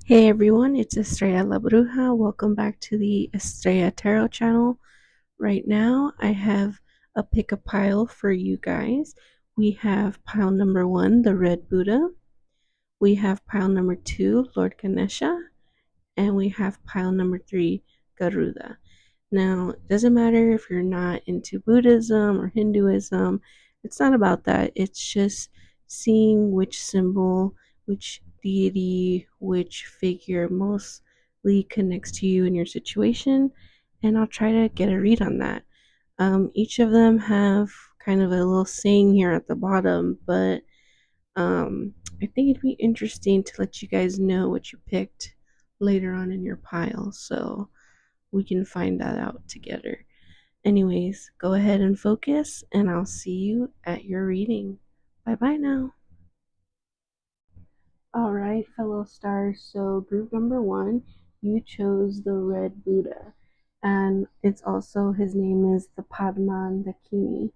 Hey everyone, it's Estrella La Bruja. Welcome back to the Estrella Tarot channel. Right now, I have a pick a pile for you guys. We have pile number 1, the Red Buddha. We have pile number 2, Lord Ganesha. And we have pile number 3, Garuda. Now, it doesn't matter if you're not into Buddhism or Hinduism, it's not about that. It's just seeing which symbol, which deity, which figure mostly connects to you in your situation, and I'll try to get a read on that. Each of them have kind of a little saying here at the bottom, but I think it'd be interesting to let you guys know what you picked later on in your pile, so we can find that out together. Anyways, go ahead and focus, and I'll see you at your reading. Bye bye now. All right, fellow stars. So, group number 1, you chose the Red Buddha, and it's also his name is the Padman Dakini,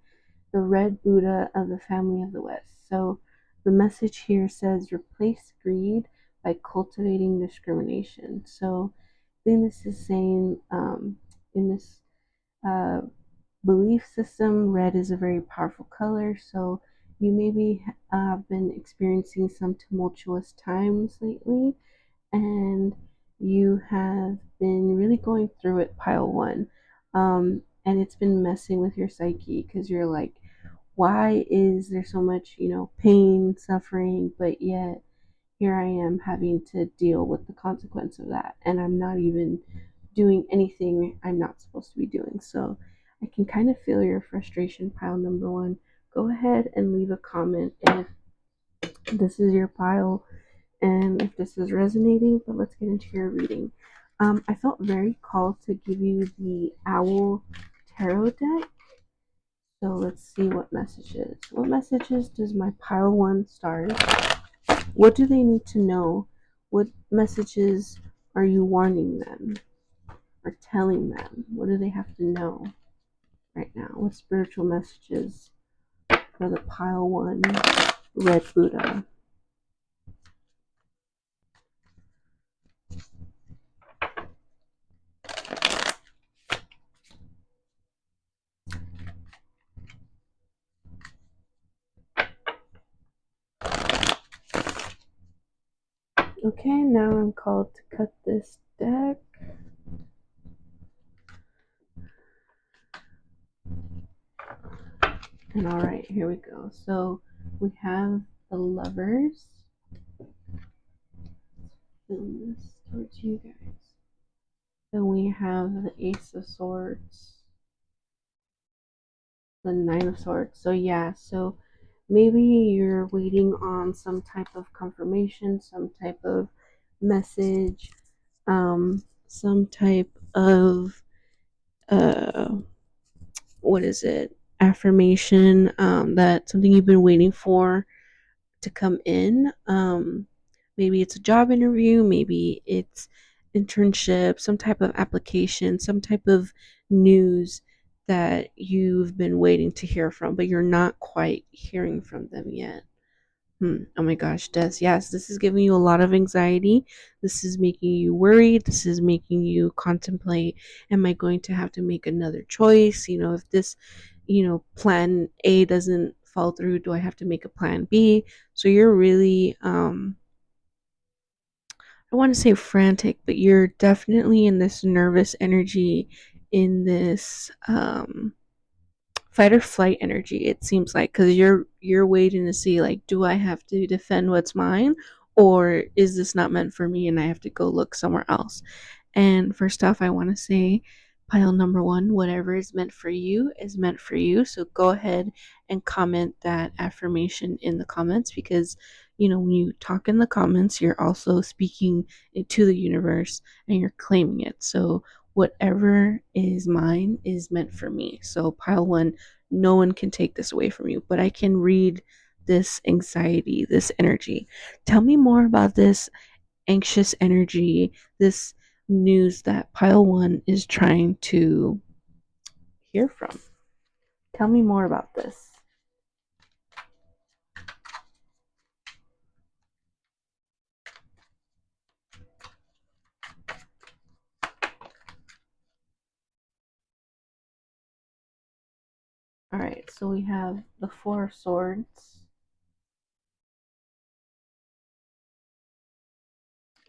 the Red Buddha of the family of the West. So, the message here says replace greed by cultivating discrimination. So, I think this is saying in this uh, belief system, red is a very powerful color. So you maybe have been experiencing some tumultuous times lately, and you have been really going through it, pile 1. And it's been messing with your psyche because you're like, why is there so much, pain, suffering, but yet here I am having to deal with the consequence of that, and I'm not even doing anything I'm not supposed to be doing. So I can kind of feel your frustration, pile number 1. Go ahead and leave a comment if this is your pile and if this is resonating, but let's get into your reading. I felt very called to give you the Owl Tarot deck. So let's see what messages. What messages does my pile 1 stars? What do they need to know? What messages are you warning them or telling them? What do they have to know right now? What spiritual messages for the pile 1 Red Buddha? Okay, now I'm called to cut this deck. And all right, here we go. So we have the Lovers. Film this towards you guys. Then we have the Ace of Swords, the Nine of Swords. So yeah, so maybe you're waiting on some type of confirmation, some type of message, some type of uh, what is it? Affirmation, that something you've been waiting for to come in. Maybe it's a job interview, maybe it's internship, some type of application, some type of news that you've been waiting to hear from, but you're not quite hearing from them yet. Oh my gosh, Des. Yes, this is giving you a lot of anxiety. This is making you worried. This is making you contemplate, am I going to have to make another choice? If this, plan A doesn't fall through, do I have to make a plan B? So you're really, I want to say frantic, but you're definitely in this nervous energy, in this, fight or flight energy, it seems like, because you're waiting to see, like, do I have to defend what's mine, or is this not meant for me and I have to go look somewhere else? And first off, I want to say, pile number 1, whatever is meant for you is meant for you. So go ahead and comment that affirmation in the comments, because when you talk in the comments, you're also speaking into the universe and you're claiming it. So whatever is mine is meant for me. So pile 1, no one can take this away from you, but I can read this anxiety, this energy. Tell me more about this anxious energy, this news that pile 1 is trying to hear from. Tell me more about this. All right, so we have the Four of Swords.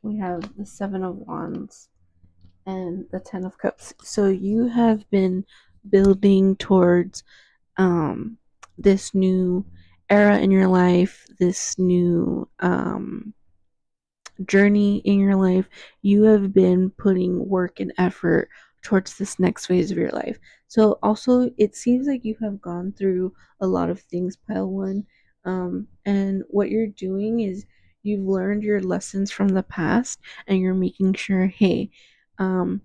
We have the Seven of Wands and the Ten of Cups. So you have been building towards this new era in your life, this new journey in your life. You have been putting work and effort towards this next phase of your life. So also it seems like you have gone through a lot of things, pile one. And what you're doing is you've learned your lessons from the past and you're making sure, hey, um,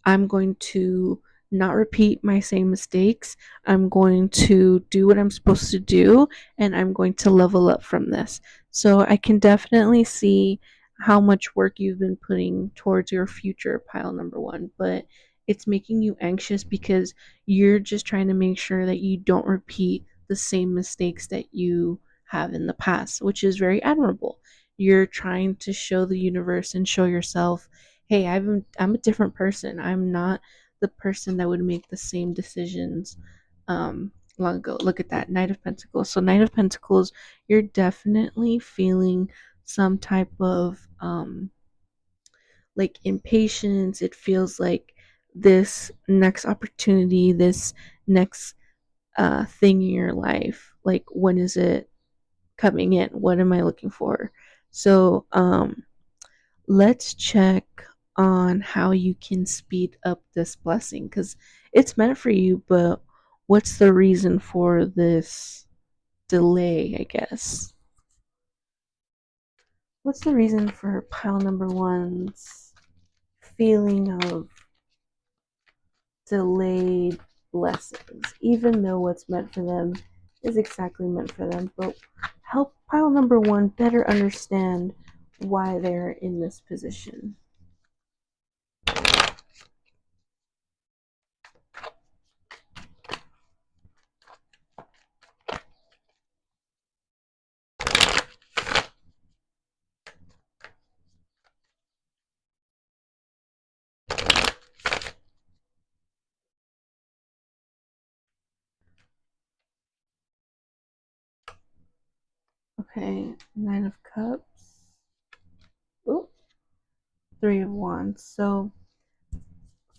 I'm going to not repeat my same mistakes. I'm going to do what I'm supposed to do and I'm going to level up from this. So I can definitely see how much work you've been putting towards your future, pile number one, but it's making you anxious because you're just trying to make sure that you don't repeat the same mistakes that you have in the past, which is very admirable. You're trying to show the universe and show yourself, hey, I'm a different person. I'm not the person that would make the same decisions long ago. Look at that, Knight of Pentacles. So Knight of Pentacles, you're definitely feeling some type of like impatience. It feels like this next opportunity, this next thing in your life, like when is it coming in? What am I looking for? So let's check on how you can speed up this blessing because it's meant for you, but what's the reason for this delay, I guess? What's the reason for pile number one's feeling of delayed blessings, even though what's meant for them is exactly meant for them? But help pile number one better understand why they're in this position. Okay, Nine of Cups. Ooh, Three of Wands. So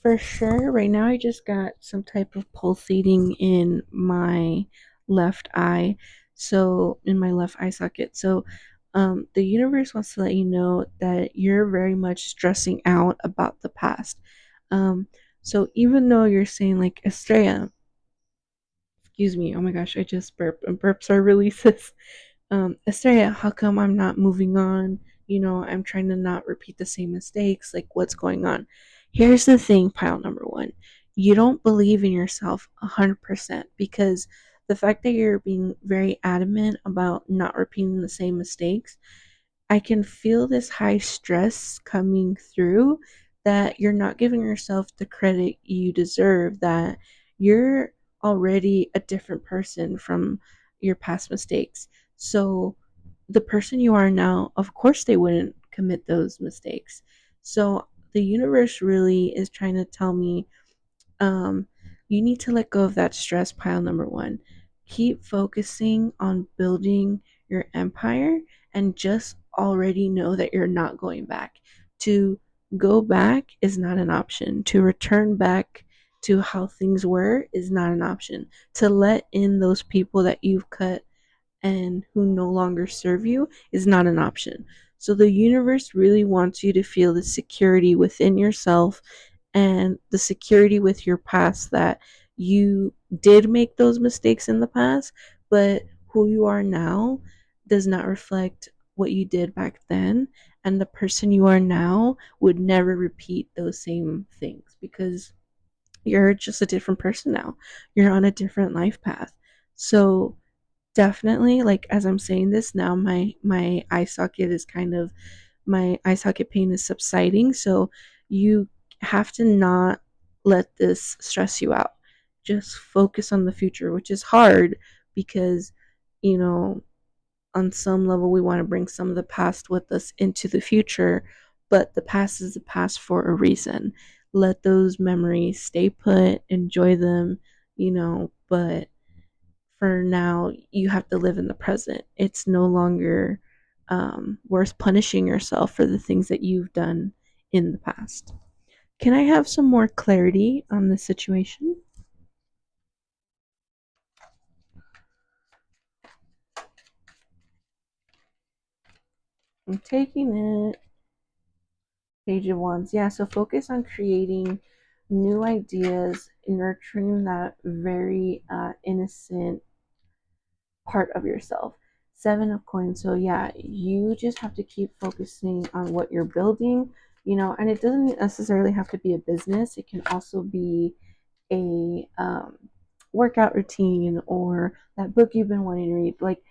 for sure, right now I just got some type of pulsating in my left eye. So in my left eye socket. So the universe wants to let you know that you're very much stressing out about the past. Um, so even though you're saying like Estrella, excuse me, oh my gosh, I just burped and burps are releases. Estrella, how come I'm not moving on? You know, I'm trying to not repeat the same mistakes. Like, what's going on? Here's the thing, pile number one. You don't believe in yourself 100% because the fact that you're being very adamant about not repeating the same mistakes, I can feel this high stress coming through that you're not giving yourself the credit you deserve, that you're already a different person from your past mistakes. So, the person you are now, of course, they wouldn't commit those mistakes. So, the universe really is trying to tell me um, you need to let go of that stress, pile number one. Keep focusing on building your empire and just already know that you're not going back. To go back is not an option. To return back to how things were is not an option. To let in those people that you've cut and who no longer serve you is not an option. So the universe really wants you to feel the security within yourself and the security with your past, that you did make those mistakes in the past, but who you are now does not reflect what you did back then. And the person you are now would never repeat those same things because you're just a different person now. You're on a different life path. So definitely, like as I'm saying this now, my eye socket is kind of, my eye socket pain is subsiding. So you have to not let this stress you out. Just focus on the future, which is hard because, you know, on some level we want to bring some of the past with us into the future, but the past is the past for a reason. Let those memories stay put, enjoy them, but for now, you have to live in the present. It's no longer worth punishing yourself for the things that you've done in the past. Can I have some more clarity on this situation? I'm taking it. Page of Wands. Yeah, so focus on creating new ideas, nurturing that very innocent part of yourself. Seven of Coins. So yeah, you just have to keep focusing on what you're building, and it doesn't necessarily have to be a business. It can also be a workout routine or that book you've been wanting to read. Like,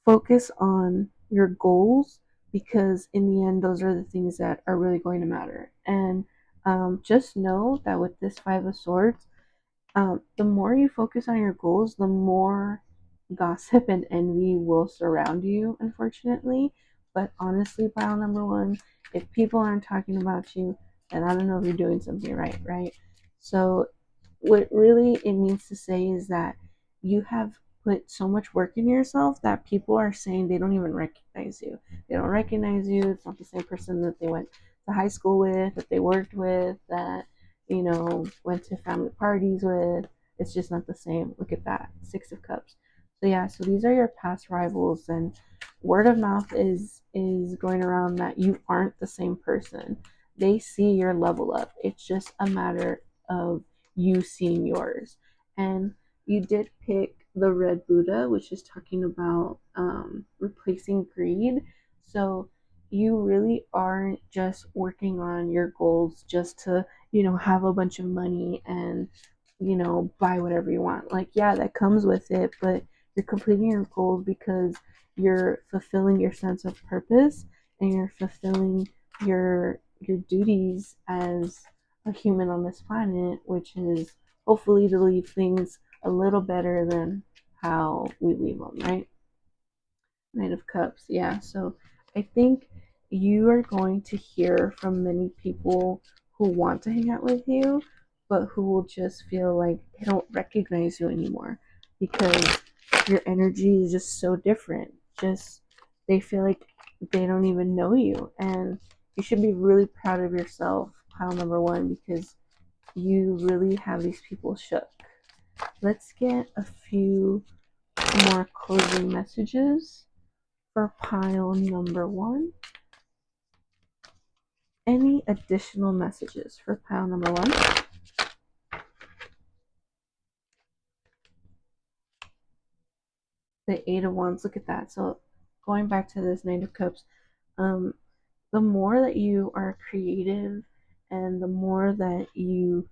focus on your goals, because in the end, those are the things that are really going to matter. And just know that with this Five of Swords, the more you focus on your goals, the more gossip and envy will surround you, unfortunately. But honestly, pile number one, if people aren't talking about you, then I don't know if you're doing something right, right? So, what really it means to say is that you have put so much work in yourself that people are saying they don't even recognize you. They don't recognize you. It's not the same person that they went to high school with, that they worked with, that went to family parties with. It's just not the same. Look at that. Six of Cups. So yeah, so these are your past rivals, and word of mouth is going around that you aren't the same person. They see your level up. It's just a matter of you seeing yours. And you did pick the red Buddha, which is talking about replacing greed. So you really aren't just working on your goals just to have a bunch of money and buy whatever you want. Like, yeah, that comes with it, but you're completing your goals because you're fulfilling your sense of purpose, and you're fulfilling your duties as a human on this planet, which is hopefully to leave things a little better than how we leave them, right? Knight of Cups. Yeah. So I think you are going to hear from many people who want to hang out with you, but who will just feel like they don't recognize you anymore because your energy is just so different. Just they feel like they don't even know you. And you should be really proud of yourself, pile number one, because you really have these people shook. Let's get a few more closing messages for pile number one. Any additional messages for pile number one? The Eight of Wands, look at that. So going back to this Knight of Cups, the more that you are creative and the more that you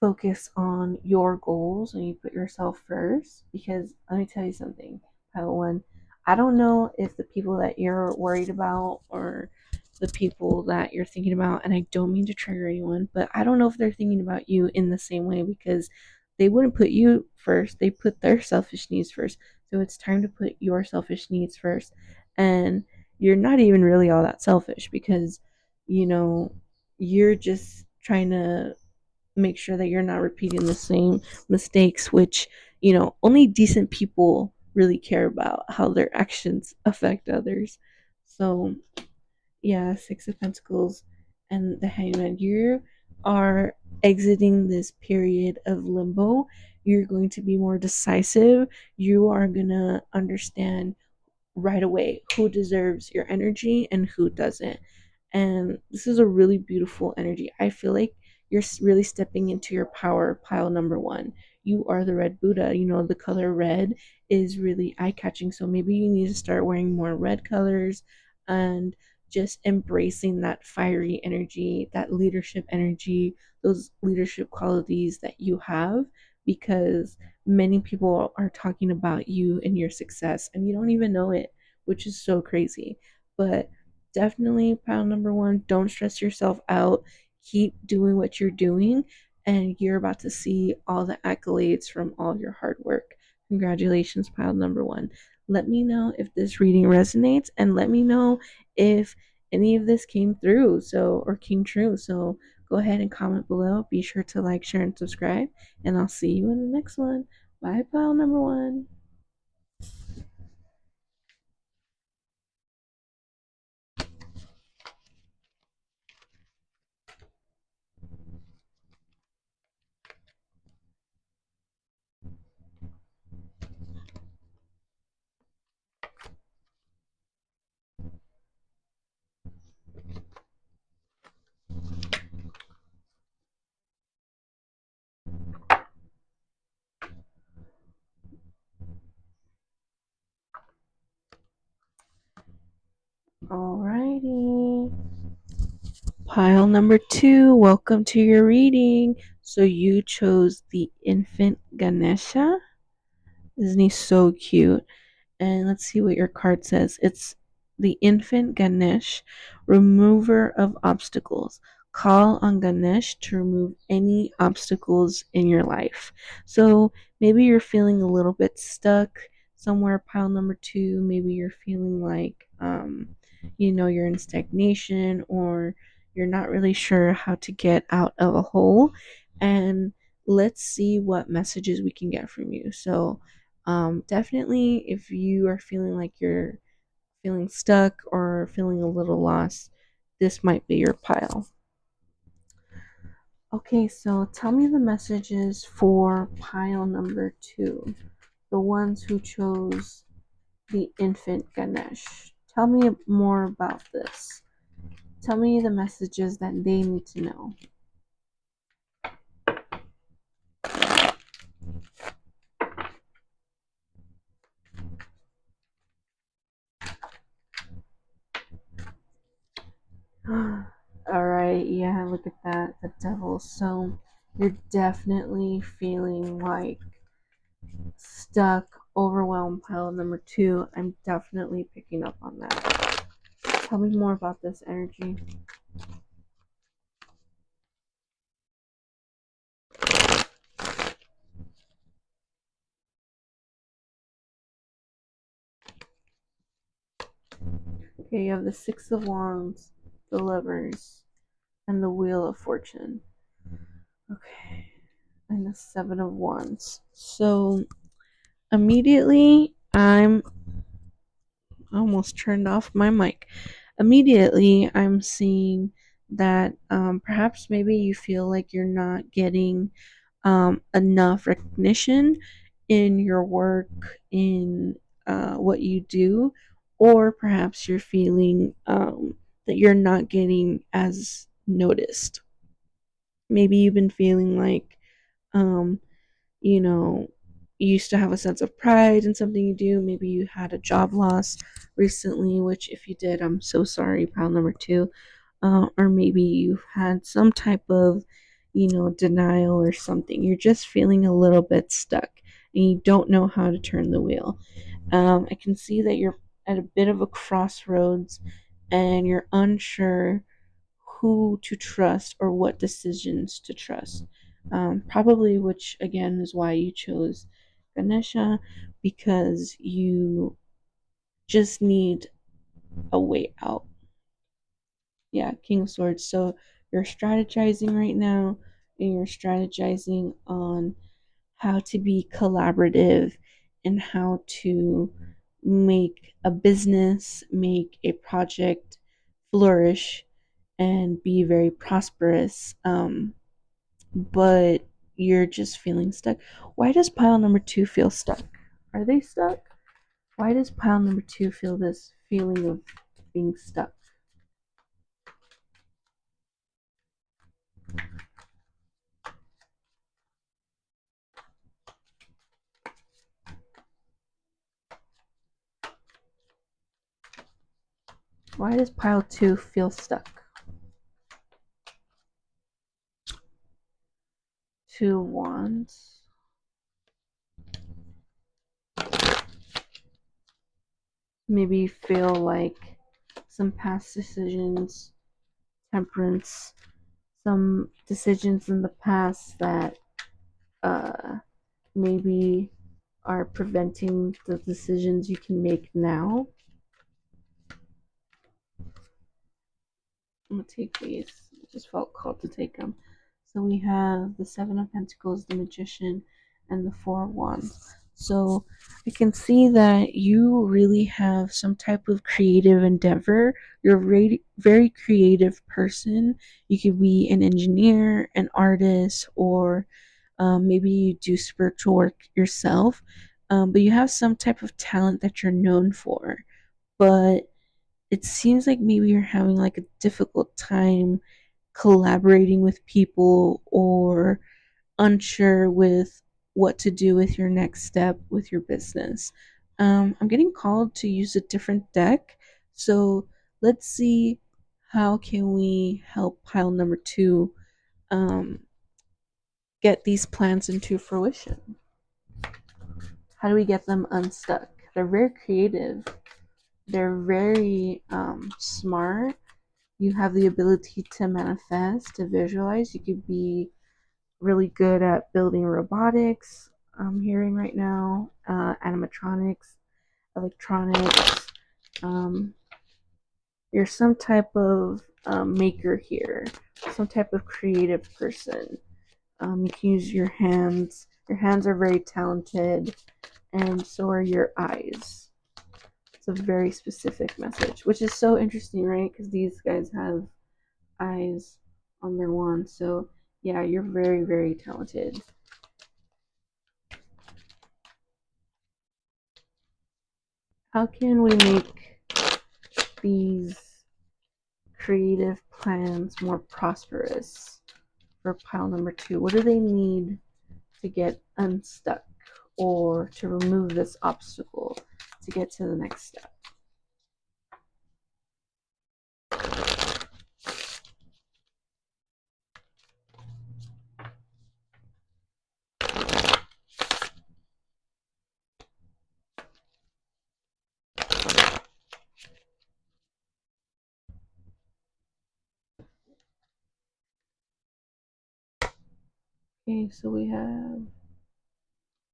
focus on your goals and you put yourself first, because let me tell you something, pile one, I don't know if the people that you're worried about or the people that you're thinking about, and I don't mean to trigger anyone, but I don't know if they're thinking about you in the same way, because they wouldn't put you first, they put their selfish needs first. So it's time to put your selfish needs first. And you're not even really all that selfish, because you know you're just trying to make sure that you're not repeating the same mistakes, which only decent people really care about how their actions affect others. So yeah, Six of Pentacles and the Hangman, you are exiting this period of limbo. You're going to be more decisive. You are going to understand right away who deserves your energy and who doesn't. And this is a really beautiful energy. I feel like you're really stepping into your power, pile number one. You are the red Buddha. The color red is really eye catching. So maybe you need to start wearing more red colors and just embracing that fiery energy, that leadership energy, those leadership qualities that you have, because many people are talking about you and your success and you don't even know it, which is so crazy. But definitely, pile number one, don't stress yourself out. Keep doing what you're doing, and you're about to see all the accolades from all your hard work. Congratulations, pile number one. Let me know if this reading resonates, and let me know if any of this came through, or came true. So Go ahead and comment below. Be sure to like, share, and subscribe. And I'll see you in the next one. Bye, pile number one. Alrighty. Pile number two, welcome to your reading. So you chose the infant Ganesha. Isn't he so cute? And let's see what your card says. It's the infant Ganesh, remover of obstacles. Call on Ganesh to remove any obstacles in your life. So maybe you're feeling a little bit stuck somewhere, pile number two. Maybe you're feeling like, you're in stagnation, or you're not really sure how to get out of a hole. And let's see what messages we can get from you. So, definitely, if you are feeling like you're feeling stuck or feeling a little lost, this might be your pile. Okay, so tell me the messages for pile number two, the ones who chose the infant Ganesh. Tell me more about this. Tell me the messages that they need to know. All right, yeah, look at that, the devil. So you're definitely feeling like stuck, overwhelmed, pile number two. I'm definitely picking up on that. Tell me more about this energy. Okay, you have the Six of Wands, the Lovers, and the Wheel of Fortune. Okay, and the Seven of Wands. So immediately, I almost turned off my mic. Immediately, I'm seeing that perhaps maybe you feel like you're not getting enough recognition in your work, in what you do, or perhaps you're feeling that you're not getting as noticed. Maybe you've been feeling like, um, you know, you used to have a sense of pride in something you do. Maybe you had a job loss recently, which, if you did, I'm so sorry, pile number two. Or maybe you've had some type of, denial or something. You're just feeling a little bit stuck and you don't know how to turn the wheel. I can see that you're at a bit of a crossroads and you're unsure who to trust or what decisions to trust. Probably, which again is why you chose Ganesha, because you just need a way out. Yeah, King of Swords. So you're strategizing right now, and you're strategizing on how to be collaborative and how to make a business, make a project flourish and be very prosperous. But you're just feeling stuck. Why does pile number two feel stuck? Are they stuck? Why does pile number two feel this feeling of being stuck? Why does pile two feel stuck? Two wands. Maybe you feel like some past decisions, temperance, some decisions in the past that maybe are preventing the decisions you can make now. I'm gonna take these. I just felt called to take them. So we have the Seven of Pentacles, the Magician, and the Four of Wands. So I can see that you really have some type of creative endeavor. You're a very creative person. You could be an engineer, an artist, or maybe you do spiritual work yourself. But you have some type of talent that you're known for. But it seems like maybe you're having like a difficult time collaborating with people or unsure with what to do with your next step with your business. I'm getting called to use a different deck. So let's see how can we help pile number two um, get these plans into fruition. How do we get them unstuck? They're very creative. They're very smart. You have the ability to manifest, to visualize. You could be really good at building robotics. I'm hearing right now, animatronics, electronics. Um, you're some type of maker here, some type of creative person. You can use your hands. Your hands are very talented, and so are your eyes. It's a very specific message, which is so interesting, right? Because these guys have eyes on their wand. So, yeah, you're very, very talented. How can we make these creative plans more prosperous for pile number two? What do they need to get unstuck or to remove this obstacle to get to the next step? Okay, so we have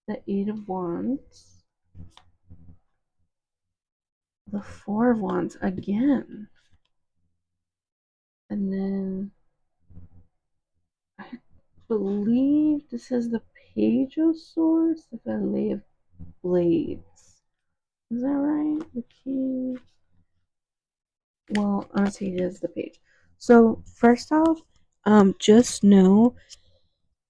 the Eight of Wands, the Four of Wands again, and then I believe this is the Page of Swords, the Valet of Blades. Is that right? The King. Well, I'm gonna say it is the Page. So first off, just know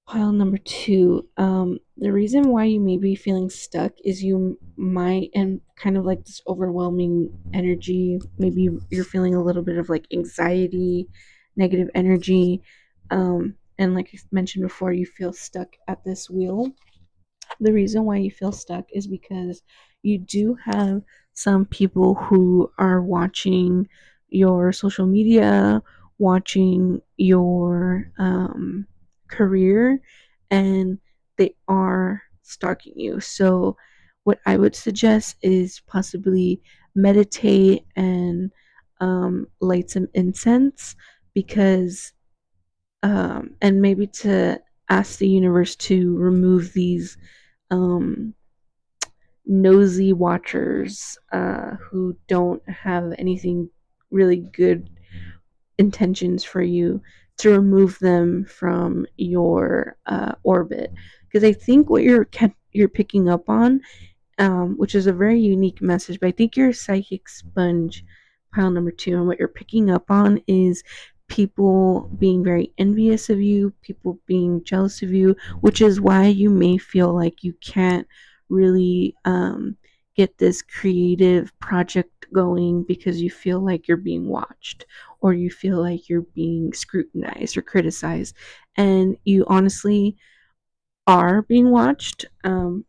pile number two, the reason why you may be feeling stuck is you might, and kind of like this overwhelming energy, maybe you're feeling a little bit of like anxiety, negative energy, and like I mentioned before, you feel stuck at this wheel. The reason why you feel stuck is because you do have some people who are watching your social media, watching your career, and they are stalking you. So, what I would suggest is possibly meditate and light some incense because, and maybe to ask the universe to remove these um, nosy watchers who don't have anything really good intentions for you, to remove them from your orbit. Because I think what you're picking up on, which is a very unique message, but I think you're a psychic sponge, pile number two, and what you're picking up on is people being very envious of you, people being jealous of you, which is why you may feel like you can't really get this creative project going because you feel like you're being watched or you feel like you're being scrutinized or criticized. And you honestly are being watched. I'm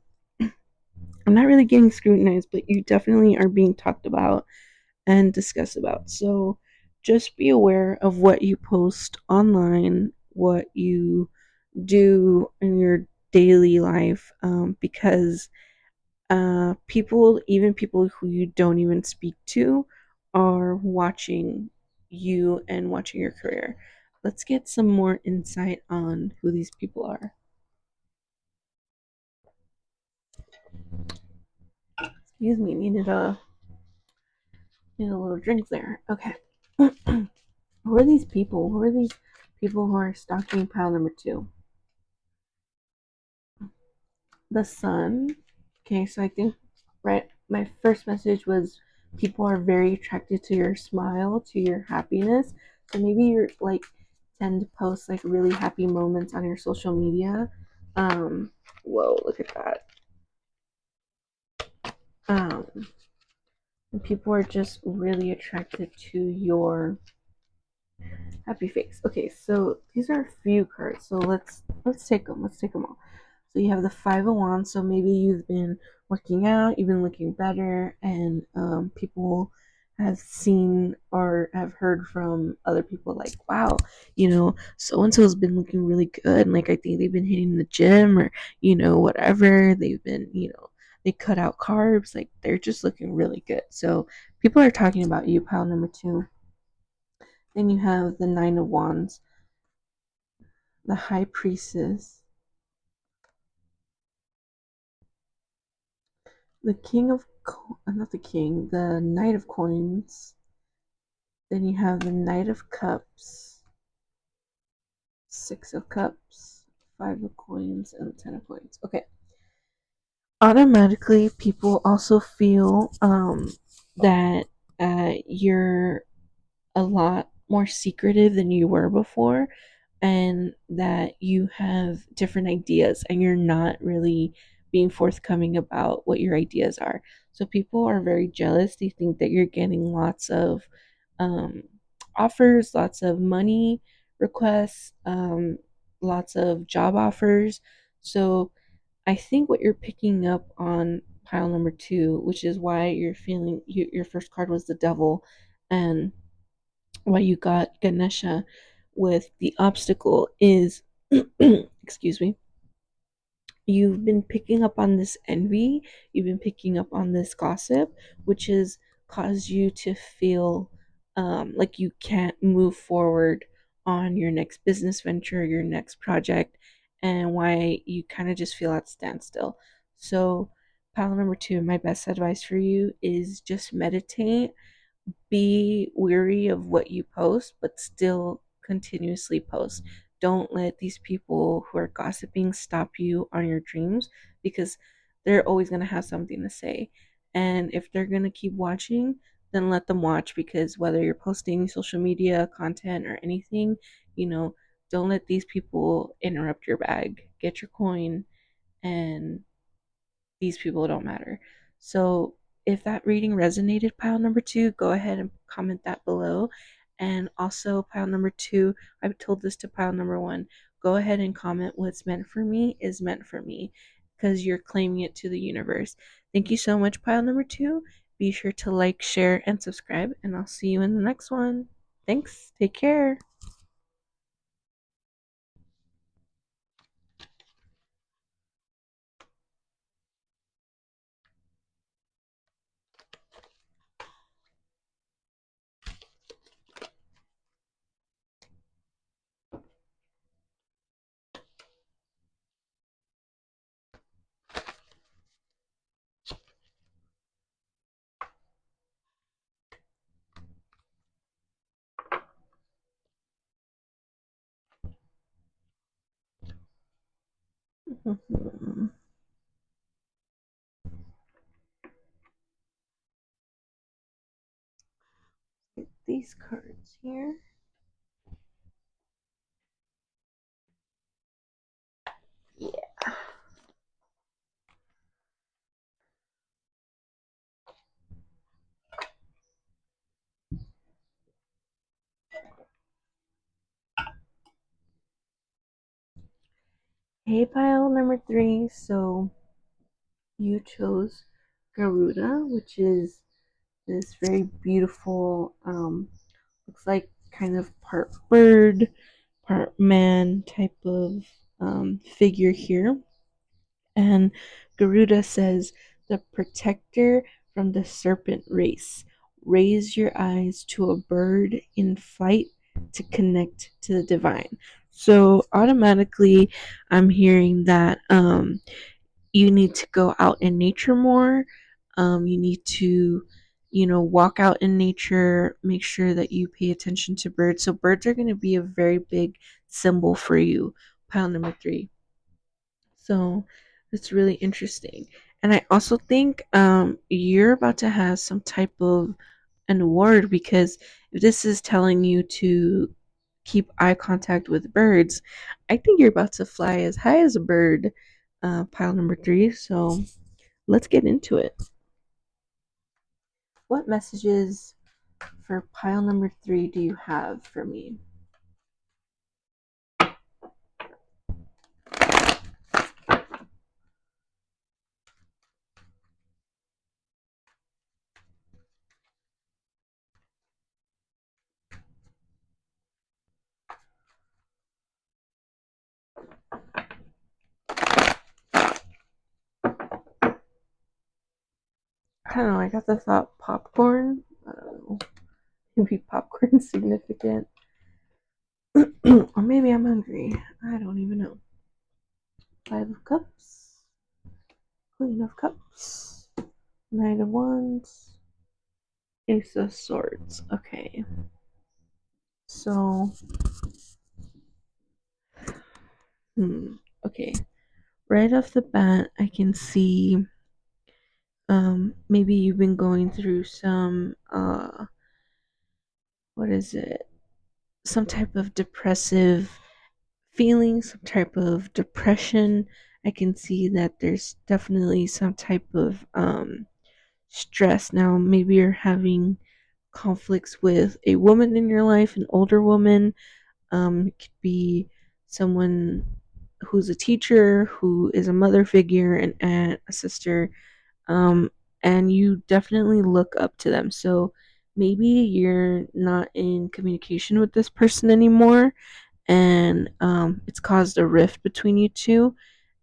not really getting scrutinized, but you definitely are being talked about and discussed about. So just be aware of what you post online, what you do in your daily life, because people, even people who you don't even speak to, are watching you and watching your career. Let's get some more insight on who these people are. Excuse me, need a little drink there. Okay. Who are these people? Who are these people who are stalking pile number two? The sun. Okay, so I think right my first message was people are very attracted to your smile, to your happiness. So maybe you're like tend to post like really happy moments on your social media. Um Whoa, look at that. Um and people are just really attracted to your happy face. Okay, so these are a few cards. So let's take them. Let's take them all. So you have the Five of Wands. So maybe you've been working out, you've been looking better, and people have seen or have heard from other people like, wow, so and so has been looking really good. And like I think they've been hitting the gym or whatever. They've been they cut out carbs. Like they're just looking really good. So people are talking about you, pile number two. Then you have the Nine of Wands, the High Priestess, the King of, not the King, the Knight of Coins. Then you have the Knight of Cups, Six of Cups, Five of Coins, and the Ten of Coins. Okay. Automatically, people also feel that you're a lot more secretive than you were before, and that you have different ideas and you're not really being forthcoming about what your ideas are. So people are very jealous. They think that you're getting lots of um, offers, lots of money requests, lots of job offers. So I think what you're picking up on pile number two, which is why you're feeling your first card was the devil, and why you got Ganesha with the obstacle is, excuse me, you've been picking up on this envy, you've been picking up on this gossip, which has caused you to feel like you can't move forward on your next business venture, your next project, and why you kind of just feel at standstill. So, pile number two, my best advice for you is just meditate, be weary of what you post, but still continuously post. Don't let these people who are gossiping stop you on your dreams, because they're always going to have something to say. And if they're going to keep watching, then let them watch, because whether you're posting social media content or anything, you know, don't let these people interrupt your bag. Get your coin, and these people don't matter. So if that reading resonated, pile number two, go ahead and comment that below. And also, pile number two, I've told this to pile number one, go ahead and comment what's meant for me is meant for me, because you're claiming it to the universe. Thank you so much, pile number two. Be sure to like, share, and subscribe, and I'll see you in the next one. Thanks. Take care. These cards here. Yeah. Hey, pile number three. So you chose Garuda, which is this very beautiful, looks like kind of part bird, part man type of figure here. And Garuda says, the protector from the serpent race. Raise your eyes to a bird in flight to connect to the divine. So automatically, I'm hearing that you need to go out in nature more. You need to walk out in nature, make sure that you pay attention to birds. So birds are going to be a very big symbol for you, pile number 3. So it's really interesting. And I also think you're about to have some type of an award, because if this is telling you to keep eye contact with birds, I think you're about to fly as high as a bird, pile number 3. So let's get into it. What messages for pile number 3 do you have for me? I don't know, I got the thought popcorn. I don't know. Maybe popcorn's significant. Or maybe I'm hungry. I don't even know. 5 of Cups. Queen of Cups. Knight of Wands. Ace of Swords. Okay. So, okay. Right off the bat, I can see maybe you've been going through some what is it? Some type of depressive feeling, some type of depression. I can see that there's definitely some type of stress. Now, maybe you're having conflicts with a woman in your life, an older woman. It could be someone who's a teacher, who is a mother figure, an aunt, a sister, um, and you definitely look up to them. So maybe you're not in communication with this person anymore, and it's caused a rift between you two,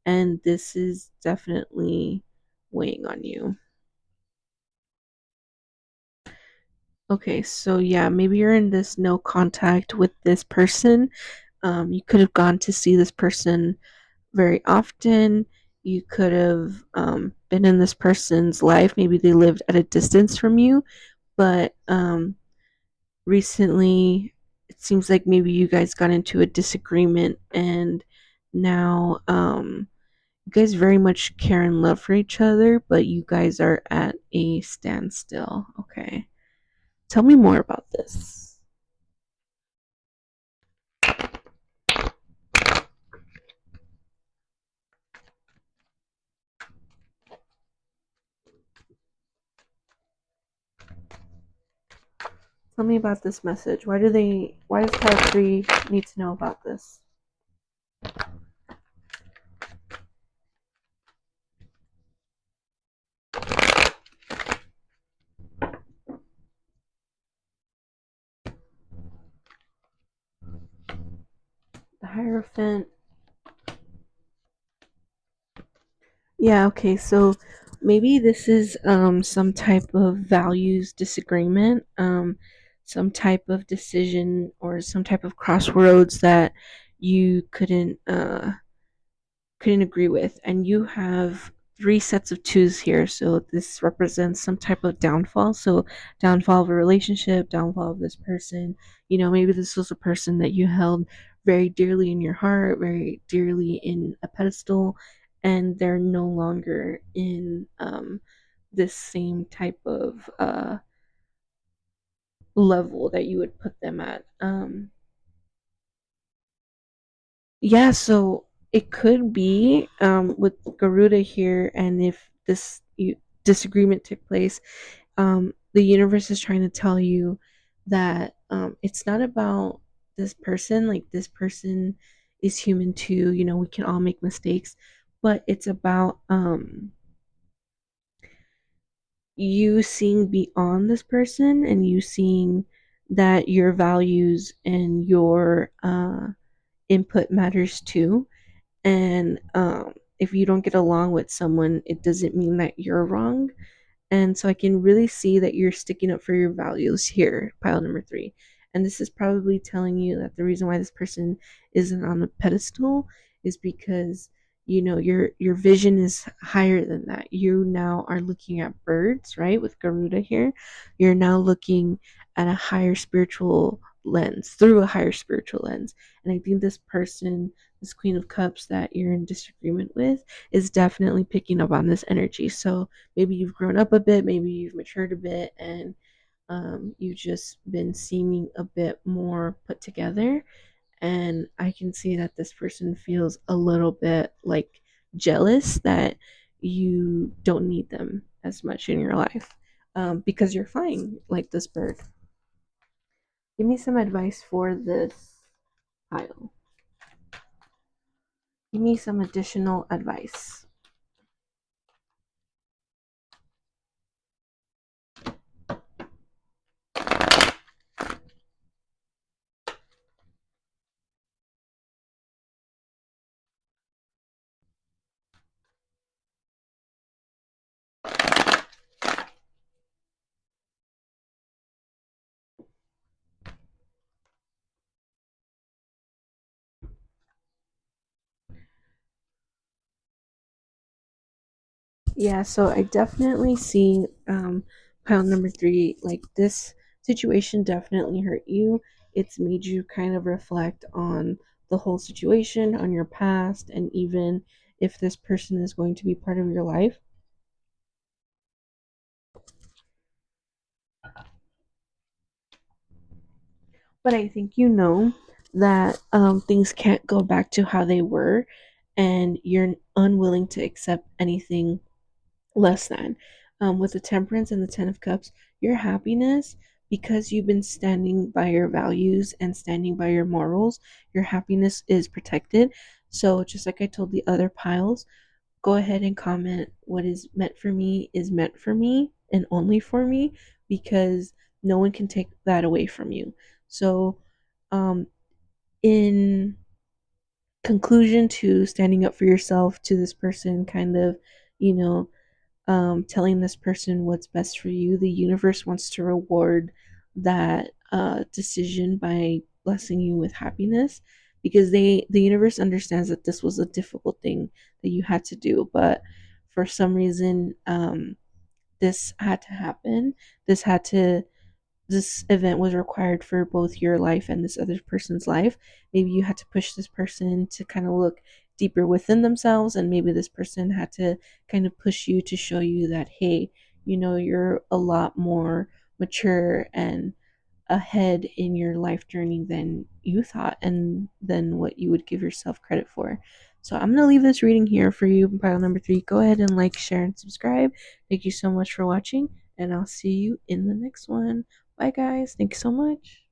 and this is definitely weighing on you. Okay, so yeah, maybe you're in this no contact with this person. You could have gone to see this person very often. You could have been in this person's life. Maybe they lived at a distance from you, but recently it seems like maybe you guys got into a disagreement, and now you guys very much care and love for each other, but you guys are at a standstill. Okay. Tell me more about this. Tell me about this message. Why does Card 3 need to know about this? The Hierophant. Yeah, okay, so maybe this is some type of values disagreement, some type of decision or some type of crossroads that you couldn't agree with, and you have 3 sets of 2s here, so this represents some type of downfall. So downfall of a relationship, downfall of this person. Maybe this was a person that you held very dearly in your heart, very dearly in a pedestal, and they're no longer in this same type of level that you would put them at. Yeah, so it could be with Garuda here, and if disagreement took place, the universe is trying to tell you that it's not about this person. Like, this person is human too. We can all make mistakes, but it's about you seeing beyond this person, and you seeing that your values and your input matters too. And if you don't get along with someone, it doesn't mean that you're wrong. And so I can really see that you're sticking up for your values here, pile number 3. And this is probably telling you that the reason why this person isn't on the pedestal is because your vision is higher than that. You now are looking at birds, right? With Garuda here, you're now looking at a higher spiritual lens, through a higher spiritual lens. And I think this person, this Queen of Cups that you're in disagreement with, is definitely picking up on this energy. So maybe you've grown up a bit, maybe you've matured a bit, and you've just been seeming a bit more put together. And I can see that this person feels a little bit like jealous that you don't need them as much in your life, because you're flying like this bird. Give me some advice for this pile. Give me some additional advice. Yeah, so I definitely see pile number three, like this situation definitely hurt you. It's made you kind of reflect on the whole situation, on your past, and even if this person is going to be part of your life. But I think you know that things can't go back to how they were, and you're unwilling to accept anything less than. With the Temperance and the Ten of Cups, your happiness, because you've been standing by your values and standing by your morals, your happiness is protected. So, just like I told the other piles, go ahead and comment what is meant for me and only for me, because no one can take that away from you. So, um, in conclusion to standing up for yourself to this person, kind of, you know, telling this person what's best for you, the universe wants to reward that decision by blessing you with happiness, because the universe understands that this was a difficult thing that you had to do, but for some reason, this had to happen. This had to this event was required for both your life and this other person's life. Maybe you had to push this person to kind of look deeper within themselves, and maybe this person had to kind of push you to show you that, hey, you're a lot more mature and ahead in your life journey than you thought and than what you would give yourself credit for. So I'm going to leave this reading here for you, pile number three. Go ahead and like, share, and subscribe. Thank you so much for watching, and I'll see you in the next one. Bye, guys. Thank you so much.